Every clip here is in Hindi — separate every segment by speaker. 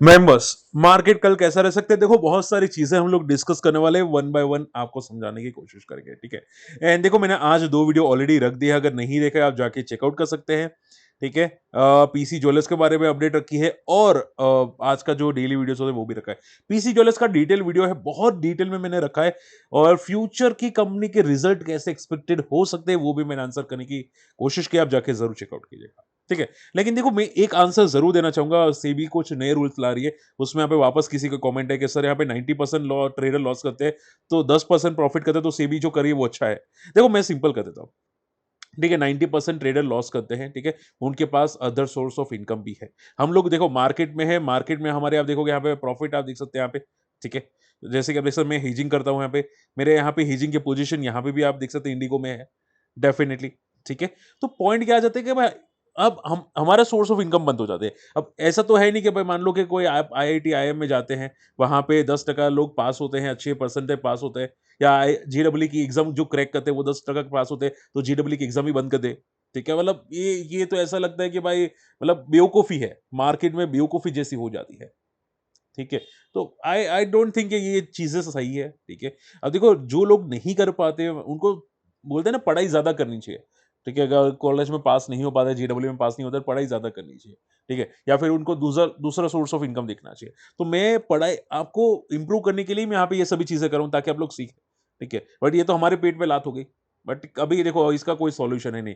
Speaker 1: मेंबर्स, मार्केट कल कैसा रह सकते हैं? देखो बहुत सारी चीजें हम लोग डिस्कस करने वाले हैं, वन बाय वन आपको समझाने की कोशिश करेंगे, ठीक है। एंड देखो मैंने आज दो वीडियो ऑलरेडी रख दिया है, अगर नहीं देखा आप जाके चेकआउट कर सकते हैं, ठीक है। पीसी ज्वेलर्स के बारे में अपडेट रखी है और आज का जो डेली वीडियोस होते हैं वो भी रखा है। पीसी ज्वेलर्स का डिटेल वीडियो है, बहुत डिटेल में मैंने रखा है, और फ्यूचर की कंपनी के रिजल्ट कैसे एक्सपेक्टेड हो सकते हैं वो भी मैंने आंसर करने की कोशिश की, आप जाके जरूर चेकआउट कीजिएगा, ठीक है। लेकिन देखो मैं एक आंसर जरूर देना चाहूंगा, सेबी कुछ नए रूल्स ला रही है, उसमें यहाँ पे वापस किसी का कमेंट है कि सर यहाँ पे 90% ट्रेडर लॉस करते हैं, तो 10% प्रॉफिट करते हैं, तो सेबी जो करी है वो अच्छा है। देखो मैं सिंपल कर देता हूँ, ठीक है। 90% ट्रेडर लॉस करते हैं, ठीक है, उनके पास अदर सोर्स ऑफ इनकम भी है। हम लोग देखो मार्केट में है, मार्केट में हमारे आप देखोगे यहाँ पे प्रॉफिट आप देख सकते हैं यहाँ पे, ठीक है। जैसे कि आप देख सकते हैं, मैं हेजिंग करता हूँ यहाँ पे, मेरे यहाँ पे हेजिंग के पोजीशन यहाँ पे भी आप देख सकते हैं इंडिगो में है, डेफिनेटली, ठीक है। तो पॉइंट क्या आ जाते हैं कि भाई अब हम हमारा सोर्स ऑफ इनकम बंद हो जाते हैं। अब ऐसा तो है नहीं कि भाई मान लो कि कोई आप आईआईटी आईएम में जाते हैं, वहां पे 10% लोग पास होते हैं, अच्छे परसेंटेज पास होते हैं, या जीडब्ल्यू की एग्जाम जो क्रैक करते हैं वो 10% पास होते हैं, तो जीडब्ल्यू की एग्जाम ही बंद कर दे, ठीक है। मतलब ये तो ऐसा लगता है कि भाई मतलब बेवकूफी है, मार्केट में बेवकूफी जैसी हो जाती है, ठीक है। तो आई आई डोंट थिंक ये चीजें सही है, ठीक है। अब देखो जो लोग नहीं कर पाते उनको बोलते हैं ना पढ़ाई ज्यादा करनी चाहिए, ठीक है। अगर कॉलेज में पास नहीं हो पाता, जीडब्ल्यू में पास नहीं होता, पढ़ाई ज्यादा करनी चाहिए, ठीक है, या फिर उनको दूसरा दूसरा सोर्स ऑफ इनकम देखना चाहिए। तो मैं पढ़ाई आपको इंप्रूव करने के लिए मैं यहाँ पे ये सभी चीजें करूँ ताकि आप लोग सीखें, ठीक है। बट ये तो हमारे पेट पे लात हो गई, बट अभी देखो इसका कोई सॉल्यूशन है नहीं।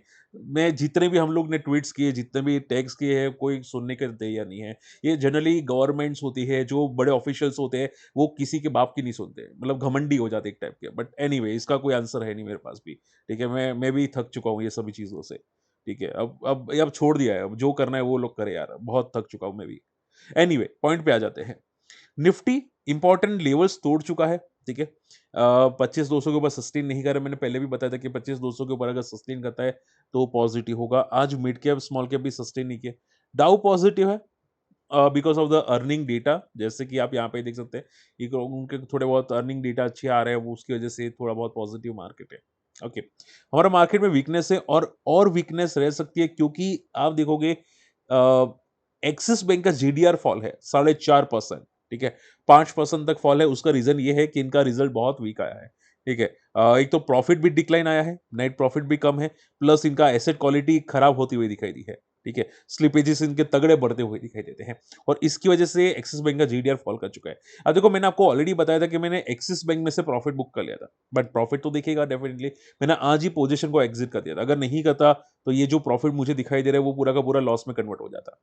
Speaker 1: मैं जितने भी हम लोग ने ट्वीट्स किए, जितने भी टैग्स किए हैं, कोई सुनने के तैयार नहीं है। ये जनरली गवर्नमेंट्स होती है, जो बड़े ऑफिशियल्स होते हैं, वो किसी के बाप की नहीं सुनते, मतलब घमंडी हो जाते एक टाइप के। बट एनीवे इसका कोई आंसर है नहीं मेरे पास भी, ठीक है। मैं भी थक चुका हूँ ये सभी चीजों से, ठीक है। अब छोड़ दिया है, अब जो करना है वो लोग करे यार, बहुत थक चुका हूँ मैं भी। एनीवे पॉइंट पे आ जाते हैं। निफ्टी इंपॉर्टेंट लेवल्स तोड़ चुका है, ठीक है। 25,200 के ऊपर सस्टेन नहीं कर रहा, मैंने पहले भी बताया था कि 25,200 के ऊपर अगर सस्टेन करता है तो पॉजिटिव होगा। आज मिड कैप स्मॉल कैप भी सस्टेन नहीं किया। डाउ पॉजिटिव है because of the earning data, जैसे कि आप यहाँ पे देख सकते हैं, उनके थोड़े बहुत अर्निंग डेटा अच्छे आ रहे हैं, वो उसकी वजह से थोड़ा बहुत पॉजिटिव मार्केट है, ओके। हमारा मार्केट में वीकनेस है, और वीकनेस रह सकती है, क्योंकि आप देखोगे एक्सिस बैंक का जीडीआर फॉल है 4.5%, ठीक है। 5% तक फॉल है, उसका रीजन ये है कि इनका रिजल्ट बहुत वीक आया है, ठीक है। एक तो प्रॉफिट भी डिक्लाइन आया है, नेट प्रॉफिट भी कम है, प्लस इनका एसेट क्वालिटी खराब होती हुई दिखाई दी है, ठीक है। स्लिपेजेस इनके तगड़े बढ़ते हुए दिखाई देते हैं, और इसकी वजह से एक्सिस बैंक का जीडीआर फॉल कर चुका है। अब देखो मैंने आपको ऑलरेडी बताया था कि मैंने एक्सिस बैंक में से प्रॉफिट बुक कर लिया था, बट प्रॉफिट तो दिखेगा डेफिनेटली। मैंने आज ही पोजीशन को एग्जिट कर दिया था, अगर नहीं करता तो ये जो प्रॉफिट मुझे दिखाई दे रहा है वो पूरा का पूरा लॉस में कन्वर्ट हो जाता,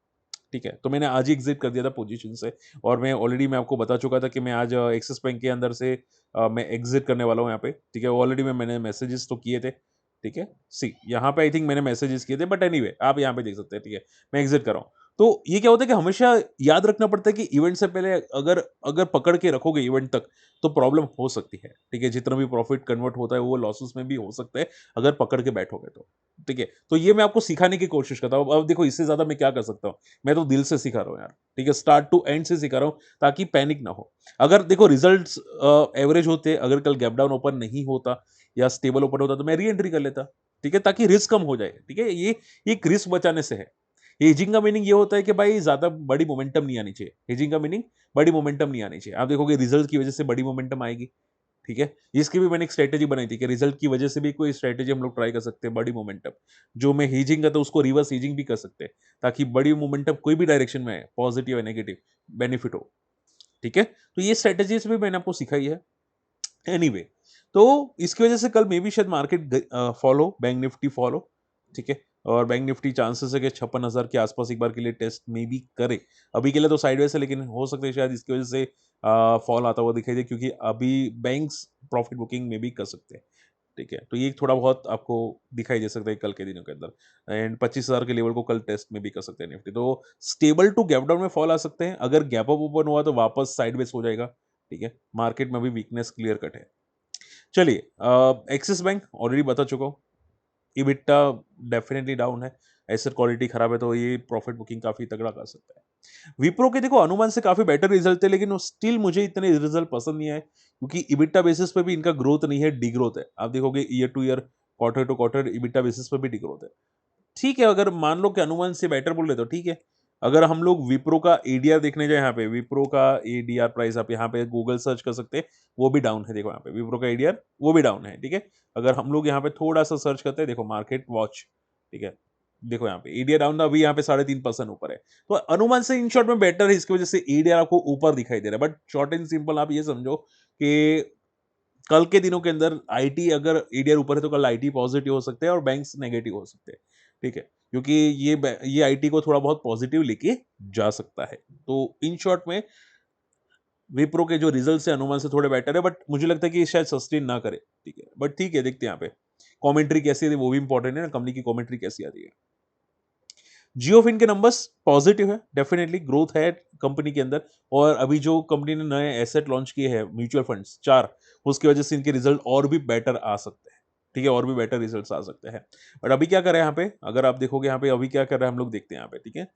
Speaker 1: ठीक है। तो मैंने आज ही एग्जिट कर दिया था पोजीशन से, और मैं आपको बता चुका था कि मैं आज एक्सिस बैंक के अंदर से मैं एग्जिट करने वाला हूँ यहाँ पे, ठीक है। ऑलरेडी मैंने मैसेजेस तो किए थे, ठीक है। सी यहाँ पे आई थिंक मैंने मैसेजेस किए थे, बट एनीवे आप यहाँ पे देख सकते हैं, ठीक है। मैं एग्जिट कर रहा हूँ। तो ये क्या होता है कि हमेशा याद रखना पड़ता है कि इवेंट से पहले अगर अगर पकड़ के रखोगे इवेंट तक तो प्रॉब्लम हो सकती है, ठीक है। जितना भी प्रॉफिट कन्वर्ट होता है वो लॉसेस में भी हो सकता है अगर पकड़ के बैठोगे तो, ठीक है। तो ये मैं आपको सिखाने की कोशिश करता हूँ। अब देखो इससे ज्यादा मैं क्या कर सकता हूँ, मैं तो दिल से सिखा रहा हूँ यार, ठीक है। स्टार्ट टू एंड से सिखा रहा हूँ ताकि पैनिक ना हो। अगर देखो रिजल्ट्स एवरेज होते, अगर कल गैप डाउन ओपन नहीं होता या स्टेबल ओपन होता तो मैं री एंट्री कर लेता, ठीक है, ताकि रिस्क कम हो जाए, ठीक है। ये एक रिस्क बचाने से है। हेजिंग का मीनिंग ये होता है कि भाई ज्यादा बड़ी मोमेंटम नहीं आनी चाहिए, हेजिंग का मीनिंग बड़ी मोमेंटम नहीं आनी चाहिए। आप देखोगे रिजल्ट की वजह से बड़ी मोमेंटम आएगी, ठीक है। इसकी भी मैंने एक स्ट्रेटेजी बनाई थी कि रिजल्ट की वजह से भी कोई स्ट्रेटेजी हम लोग ट्राई कर सकते हैं, बड़ी मोमेंटम जो मैं हीजिंग करता हूं उसको रिवर्स हीजिंग भी कर सकते हैं, ताकि बड़ी मोमेंटम कोई भी डायरेक्शन में है, पॉजिटिव या नेगेटिव बेनिफिट हो, ठीक है। तो ये स्ट्रेटेजीज भी मैंने आपको सिखाई है। एनीवे तो इसकी वजह से कल मे भी शायद market follow, bank Nifty follow, ठीक है। और बैंक निफ्टी चांसेस है कि 56,000 के आसपास एक बार के लिए टेस्ट में भी करे। अभी के लिए तो साइडवेज है, लेकिन हो सकता है शायद इसकी वजह से फॉल आता हुआ दिखाई दे, क्योंकि अभी बैंक्स प्रॉफिट बुकिंग में भी कर सकते हैं, ठीक है। तो ये थोड़ा बहुत आपको दिखाई दे सकता है कल के दिनों के अंदर, एंड 25,000 के लेवल को कल टेस्ट में भी कर सकते हैं निफ्टी। तो स्टेबल टू गैप डाउन में फॉल आ सकते हैं, अगर गैप अप ओपन हुआ तो वापस साइडवेज हो जाएगा, ठीक है। मार्केट में भी वीकनेस क्लियर कट है। चलिए एक्सिस बैंक ऑलरेडी बता चुका हूँ, इबिट्टा डेफिनेटली डाउन है, एसेट क्वालिटी खराब है, तो ये प्रॉफिट बुकिंग काफी तगड़ा कर सकता है। विप्रो के देखो अनुमान से काफी बेटर रिजल्ट थे, लेकिन स्टिल मुझे इतने रिजल्ट पसंद नहीं आए, क्योंकि इबिट्टा बेसिस पे भी इनका ग्रोथ नहीं है, डिग्रोथ है। आप देखोगे year to year, quarter to quarter EBITDA basis पे भी डिग्रोथ है, ठीक है। अगर मान लो कि अनुमान से बेटर बोल रहे तो ठीक है, अगर हम लोग विप्रो का एडीआर देखने जाए, यहाँ पे विप्रो का एडीआर प्राइस आप यहाँ पे गूगल सर्च कर सकते हैं, वो भी डाउन है। देखो यहाँ पे विप्रो का एडीआर वो भी डाउन है, ठीक है। अगर हम लोग यहाँ पे थोड़ा सा सर्च करते हैं, देखो मार्केट वॉच, ठीक है, देखो यहाँ पे एडीआर डाउन था, अभी यहाँ पे 3.5% ऊपर है। तो अनुमान से इन शॉर्ट में बेटर है, इसकी वजह से एडीआर आपको ऊपर दिखाई दे रहा है। बट शॉर्ट एंड सिंपल आप ये समझो कि कल के दिनों के अंदर आईटी अगर एडीआर ऊपर है तो कल आईटी पॉजिटिव हो सकते हैं और बैंक्स नेगेटिव हो सकते हैं, ठीक है, क्योंकि ये आईटी को थोड़ा बहुत पॉजिटिव लेके जा सकता है। तो इन शॉर्ट में विप्रो के जो रिजल्ट है अनुमान से थोड़े बेटर है, बट मुझे लगता है कि ये शायद सस्टेन ना करे, ठीक है, बट ठीक है, देखते हैं यहाँ पे कमेंट्री कैसी है, वो भी इंपॉर्टेंट है ना, कंपनी की कमेंट्री कैसी आती है। जियोफिन के नंबर्स पॉजिटिव है, डेफिनेटली ग्रोथ है कंपनी के अंदर, और अभी जो कंपनी ने नए एसेट लॉन्च किए हैं म्यूचुअल फंड्स 4, उसकी वजह से इनके रिजल्ट और भी बेटर आ सकते हैं, ठीक है, और भी बेटर रिजल्ट्स आ सकते हैं। बट अभी क्या कर रहे हैं यहाँ पे, अगर आप देखोगे यहाँ पे अभी क्या कर रहे हैं, हम लोग देखते हैं यहाँ पे, ठीक है,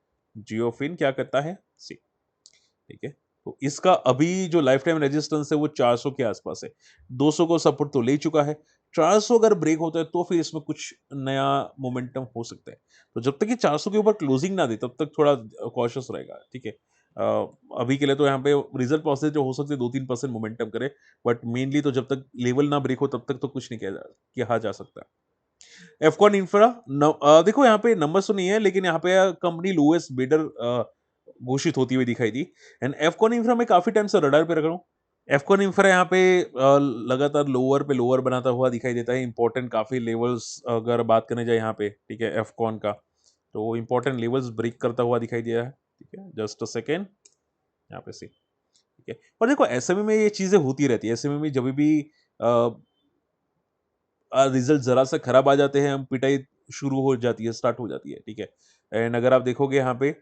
Speaker 1: जियोफिन क्या करता है, सी, ठीक है, तो इसका अभी जो लाइफ टाइम रेजिस्टेंस है वो 400 के आसपास है, 200 को सपोर्ट तो ले चुका है, 400 अगर ब्रेक होता है तो फिर इसमें कुछ नया मोमेंटम हो सकता है। तो जब तक ये 400 के ऊपर क्लोजिंग ना दे तब तक थोड़ा कॉशियस रहेगा, ठीक है। अभी के लिए तो यहाँ पे रिजल्ट पॉजिटिव हो सकते हैं, 2-3% मोमेंटम करे, बट मेनली तो जब तक लेवल ना ब्रेक हो तब तक तो कुछ नहीं कहा जा सकता। एफकॉन इंफ्रा देखो यहाँ पे नंबर तो नहीं है, लेकिन यहाँ पे कंपनी लोएस्ट बिडर घोषित होती हुई दिखाई दी, एंड एफकॉन इंफ्रा में काफी टाइम से रडार पे रख रहा हूँ। एफकॉन इंफ्रा यहाँ पे लगातार लोअर पे लोअर बनाता हुआ दिखाई देता है, इंपॉर्टेंट काफी लेवल्स अगर बात करने जाए यहाँ पे, ठीक है, एफकॉन का, तो इंपॉर्टेंट लेवल्स ब्रेक करता हुआ दिखाई दिया है, ठीक है, जस्ट अ सेकेंड, यहाँ पे सी, ठीक है। और देखो एसएमई में ये चीजें होती रहती है, एसएमई में जब भी रिजल्ट जरा सा खराब आ जाते हैं, हम पिटाई शुरू हो जाती है, स्टार्ट हो जाती है, ठीक है। एंड अगर आप देखोगे यहाँ पे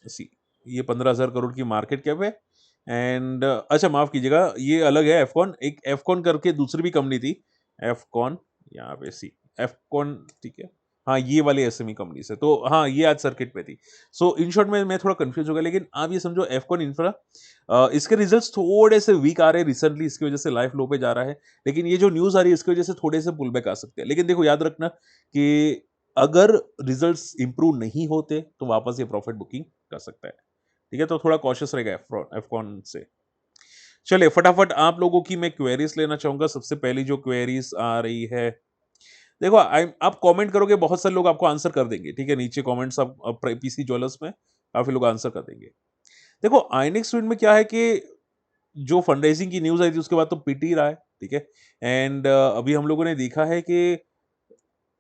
Speaker 1: सी, ये 15,000 करोड़ की मार्केट कैप है, एंड अच्छा माफ कीजिएगा, ये अलग है एफकॉन, एक एफकॉन करके दूसरी भी कंपनी थी, एफकॉन, यहाँ पे सी, एफकॉन, ठीक है, हाँ ये वाली एसएमई कंपनी से, तो हाँ ये आज सर्किट पे थी। सो इन शॉर्ट में मैं थोड़ा कंफ्यूज हो गया, लेकिन आप ये समझो एफकॉन इंफ्रा, इसके रिजल्ट्स थोड़े से वीक आ रहे हैं रिसेंटली, इसकी वजह से लाइफ लो पे जा रहा है, लेकिन ये जो न्यूज आ रही है इसकी वजह से थोड़े से पुल बैक आ सकते हैं। लेकिन देखो याद रखना कि अगर रिजल्ट्स इंप्रूव नहीं होते तो वापस ये प्रॉफिट बुकिंग कर सकता है, ठीक है, तो थोड़ा कॉशियस रहेगा एफकॉन से। चलिए फटाफट आप लोगों की मैं क्वेरीज लेना चाहूंगा। सबसे पहली जो क्वेरीज आ रही है, देखो आप कमेंट करोगे, बहुत सारे लोग आपको आंसर कर देंगे, ठीक है, नीचे कमेंट्स आप पीसी ज्वेलर्स में काफी लोग आंसर कर देंगे। देखो आइनिक्स विंड में क्या है कि जो फंडरेजिंग की न्यूज आई थी उसके बाद तो पिट ही रहा है, ठीक है, एंड अभी हम लोगों ने देखा है कि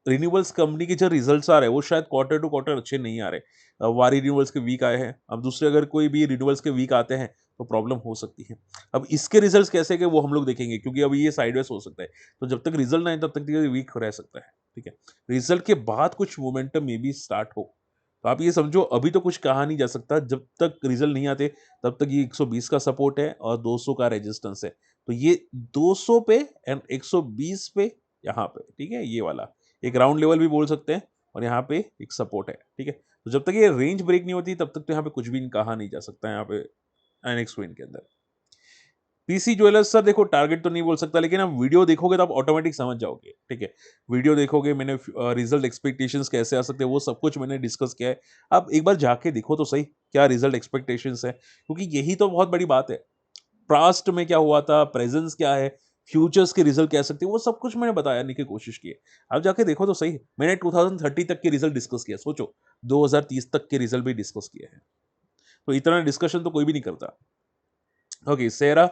Speaker 1: रिन्यूएबल्स कंपनी के जो रिजल्ट्स आ रहे हैं वो शायद क्वार्टर टू क्वार्टर अच्छे नहीं आ रहे। वारी रिन्यूएबल्स के वीक आए हैं, अब दूसरे अगर कोई भी रिन्यूएबल्स के वीक आते हैं तो प्रॉब्लम हो सकती है। अब इसके रिजल्ट्स कैसे के वो हम लोग देखेंगे, क्योंकि अभी ये साइडवेज हो सकता है, तो जब तक रिजल्ट ना आए तब तक ये वीक रह सकता है, ठीक है। रिजल्ट के बाद कुछ मोमेंटम में भी स्टार्ट हो, तो आप ये समझो अभी तो कुछ कहा नहीं जा सकता, जब तक रिजल्ट नहीं आते तब तक ये 120 का सपोर्ट है और 200 का रेजिस्टेंस है, तो ये 200 पे एंड 120 पे, यहाँ पे, ठीक है, ये वाला एक राउंड लेवल भी बोल सकते हैं, और यहाँ पे एक सपोर्ट है, ठीक है। तो जब तक ये रेंज ब्रेक नहीं होती तब तक तो यहाँ पे कुछ भी कहा नहीं जा सकता है यहाँ पे एनेक्स विन के अंदर। पीसी ज्वेलर्स सर देखो टारगेट तो नहीं बोल सकता, लेकिन आप वीडियो देखोगे तो आप ऑटोमेटिक समझ जाओगे, ठीक है। वीडियो देखोगे, मैंने रिजल्ट एक्सपेक्टेशंस कैसे आ सकते हैं वो सब कुछ मैंने डिस्कस किया है। आप एक बार जाके देखो तो सही क्या रिजल्ट एक्सपेक्टेशंस है, क्योंकि यही तो बहुत बड़ी बात है। पास्ट में क्या हुआ था, प्रेजेंस क्या है, फ्यूचर्स के रिजल्ट कह सकते हैं, वो सब कुछ मैंने बताने की कोशिश की है। आप जाके देखो तो सही, मैंने 2030 तक के रिजल्ट डिस्कस किया, सोचो 2030 तक के रिजल्ट भी डिस्कस किए हैं, तो इतना डिस्कशन तो कोई भी नहीं करता। ओके सेरा,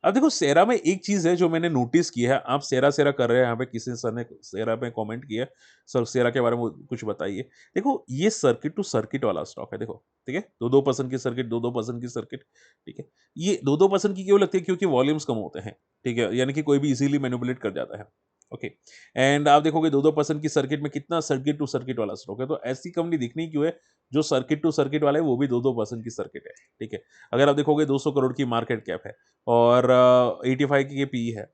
Speaker 1: अब देखो सेरा में एक चीज है जो मैंने नोटिस की है, आप सेरा सेरा कर रहे हैं यहाँ पे, किसी सर ने सेरा पे कमेंट किया, सर सेरा के बारे में कुछ बताइए। देखो ये सर्किट टू सर्किट वाला स्टॉक है, देखो ठीक है, 2-2% की सर्किट, 2-2% की सर्किट, ठीक है। ये 2-2% की क्यों लगती है, क्योंकि वॉल्यूम्स कम होते हैं, ठीक है, यानी कि कोई भी इजीली मैनिपुलेट कर जाता है, ओके। एंड आप देखोगे 2-2% की सर्किट में कितना सर्किट टू सर्किट वाला स्टॉक है, तो ऐसी कंपनी दिखनी क्यों है जो सर्किट टू सर्किट वाला है, वो भी 2-2% की सर्किट है, ठीक है। अगर आप देखोगे 200 करोड़ की मार्केट कैप है और 85 की पी है,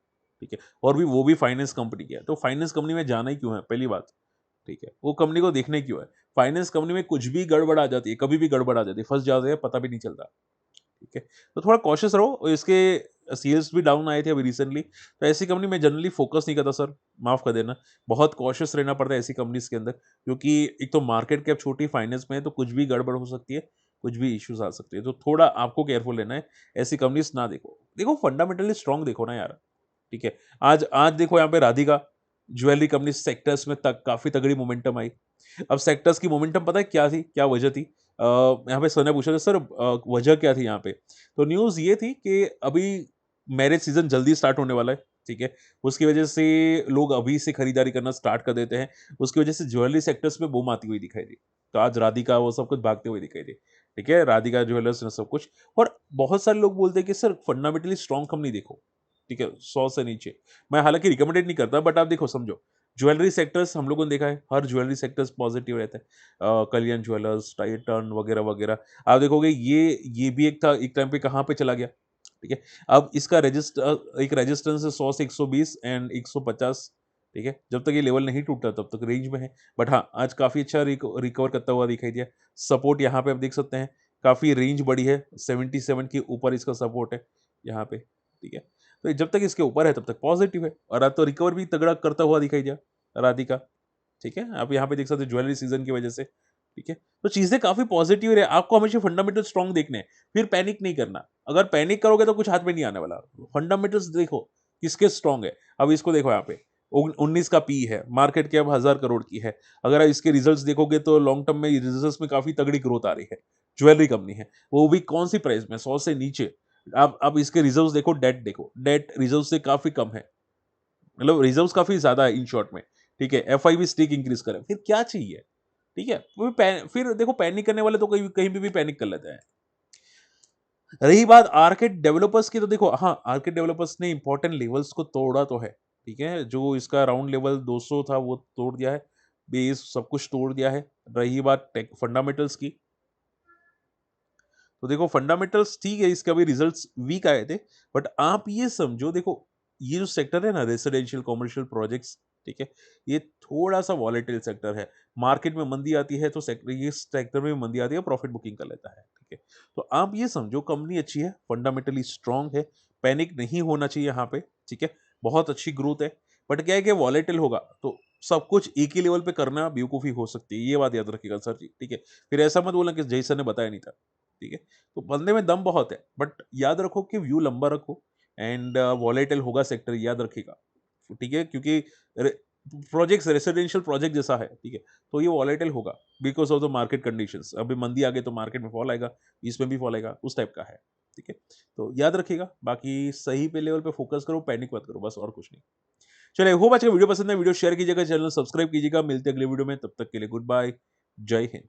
Speaker 1: ठीक है, और भी वो भी फाइनेंस कंपनी की है, तो फाइनेंस कंपनी में जाना ही क्यों है, पहली बात, ठीक है, वो कंपनी को देखने क्यों है। फाइनेंस कंपनी में कुछ भी गड़बड़ आ जाती है, कभी भी गड़बड़ आ जाती है, फंस जाते हैं, पता भी नहीं चलता, ठीक है। तो थोड़ा कॉशियस रहो, और इसके सेल्स भी डाउन आए थे अभी रिसेंटली, तो ऐसी कंपनी में जनरली फोकस नहीं करता सर, माफ कर देना, बहुत कॉशियस रहना पड़ता है ऐसी कंपनीज के अंदर, क्योंकि एक तो मार्केट कैप छोटी, फाइनेंस में है, तो कुछ भी गड़बड़ हो सकती है, कुछ भी इश्यूज आ सकते हैं, तो थोड़ा आपको केयरफुल रहना है, ऐसी कंपनीज ना देखो। देखो फंडामेंटली स्ट्रांग देखो ना यार, ठीक है। आज आज देखो यहाँ पे राधिका ज्वेलरी कंपनी सेक्टर्स में तक काफी तगड़ी मोमेंटम आई। अब सेक्टर्स की मोमेंटम पता है क्या थी, क्या वजह थी? यहाँ पे सर ने पूछा था सर वजह क्या थी यहाँ पे? तो न्यूज़ ये थी कि अभी मैरिज सीज़न जल्दी स्टार्ट होने वाला है, ठीक है? उसकी वजह से लोग अभी से खरीदारी करना स्टार्ट कर देते हैं, उसकी वजह से ज्वेलरी सेक्टर्स में बूम आती हुई दिखाई दी। तो आज राधिका वो सब कुछ भागते हुए दिखाई दी, ठीक है? राधिका ज्वेलर्स ने सब कुछ। और बहुत सारे लोग बोलते हैं कि सर फंडामेंटली स्ट्रॉन्ग कंपनी देखो, ठीक है? 100 से नीचे। मैं हालाँकि रिकमेंडेड नहीं करता, बट आप देखो समझो, ज्वेलरी सेक्टर्स हम लोगों ने देखा है, हर ज्वेलरी सेक्टर्स पॉजिटिव रहता है। कल्याण ज्वेलर्स, टाइटन वगैरह-वगैरह। आप देखोगे ये भी एक था, एक टाइम पे कहाँ पे चला गया, ठीक है? अब इसका एक रेजिस्टेंस है 100 से 120 एंड 150, ठीक है? जब तक ये लेवल नहीं टूटता तब तक रेंज में है। बट हाँ, आज काफ़ी अच्छा रिकवर करता हुआ दिखाई दिया। सपोर्ट यहाँ पे आप देख सकते हैं, काफ़ी रेंज बड़ी है, 77 के ऊपर इसका सपोर्ट है यहाँ पे, ठीक है? तो जब तक इसके ऊपर है तब तक पॉजिटिव है, और आज तो रिकवर भी तगड़ा करता हुआ दिखाई दिया राधिका, ठीक है? आप यहाँ पे देख सकते हैं ज्वेलरी सीज़न की वजह से, ठीक है? तो चीज़ें काफ़ी पॉजिटिव रहे, आपको हमेशा फंडामेंटल स्ट्रॉन्ग देखने हैं, फिर पैनिक नहीं करना। अगर पैनिक करोगे तो कुछ हाथ में नहीं आने वाला। फंडामेंटल्स देखो, किसके स्ट्रॉन्ग है। अब इसको देखो यहाँ पे, 19 का पी है, मार्केट कैप 1000 करोड़ की है। अगर आप इसके रिजल्ट्स देखोगे तो लॉन्ग टर्म में रिजल्ट्स में काफ़ी तगड़ी ग्रोथ आ रही है। ज्वेलरी कंपनी है, वो भी कौन-सी प्राइस में, 100 से नीचे। आप इसके रिजर्व्स देखो, डेट रिजर्व से काफ़ी कम है। मतलब रिजर्व्स काफ़ी ज़्यादा है इन शॉर्ट में, ठीक है? एफआई भी स्टेक इंक्रीज़ करे, फिर क्या चाहिए? ठीक है? फिर देखो पैनिक करने वाले तो कहीं कहीं पे भी पैनिक कर लेते हैं। रही बात आर्केड डेवलपर्स की, तो देखो हाँ, आर्केड डेवलपर्स ने इंपॉर्टेंट लेवल्स को तोड़ा तो है, ठीक है? जो इसका राउंड लेवल 200 था वो तोड़ दिया है, बेस सब कुछ तोड़ दिया है। रही बात टेक फंडामेंटल्स की, तो देखो फंडामेंटल्स ठीक है, इसके अभी रिजल्ट्स वीक आए थे, बट आप ये समझो देखो, ये जो सेक्टर है ना रेसिडेंशियल कमर्शियल प्रोजेक्ट्स, ठीक है, ये थोड़ा सा वॉलेटाइल सेक्टर है। मार्केट में मंदी आती है तो सेक्टर, ये सेक्टर में मंदी आती है, प्रॉफिट बुकिंग कर लेता है, ठीक है। तो आप ये समझो कंपनी अच्छी है, फंडामेंटली स्ट्रांग है, पैनिक नहीं होना चाहिए यहाँ पे, ठीक है। बहुत अच्छी ग्रोथ है, बट क्या है कि वॉलेटाइल होगा तो सब कुछ एक ही लेवल पे करना बेवकूफ़ी हो सकती है, ये बात याद रखिएगा सर जी, ठीक है। फिर ऐसा मत बोलना कि जय सर ने बताया नहीं था, ठीक है। तो बंदे में दम बहुत है, बट याद रखो कि व्यू लंबा रखो, एंड वॉलेटाइल होगा सेक्टर, याद रखिएगा, ठीक है, क्योंकि प्रोजेक्ट्स रेसिडेंशियल प्रोजेक्ट जैसा है, ठीक है, तो ये वॉलेटाइल होगा because of the market conditions. अभी मंदी आ गई तो मार्केट में फॉल आएगा, इसमें भी फॉल आएगा, उस टाइप का है, ठीक है। तो याद रखिएगा, बाकी सही पे लेवल पे फोकस करो, पैनिक मत करो, बस और कुछ नहीं। चलिए, होप आज का वीडियो पसंद है, वीडियो शेयर कीजिएगा, चैनल सब्सक्राइब कीजिएगा, मिलते हैं अगले वीडियो में, तब तक के लिए गुड बाय, जय हिंद।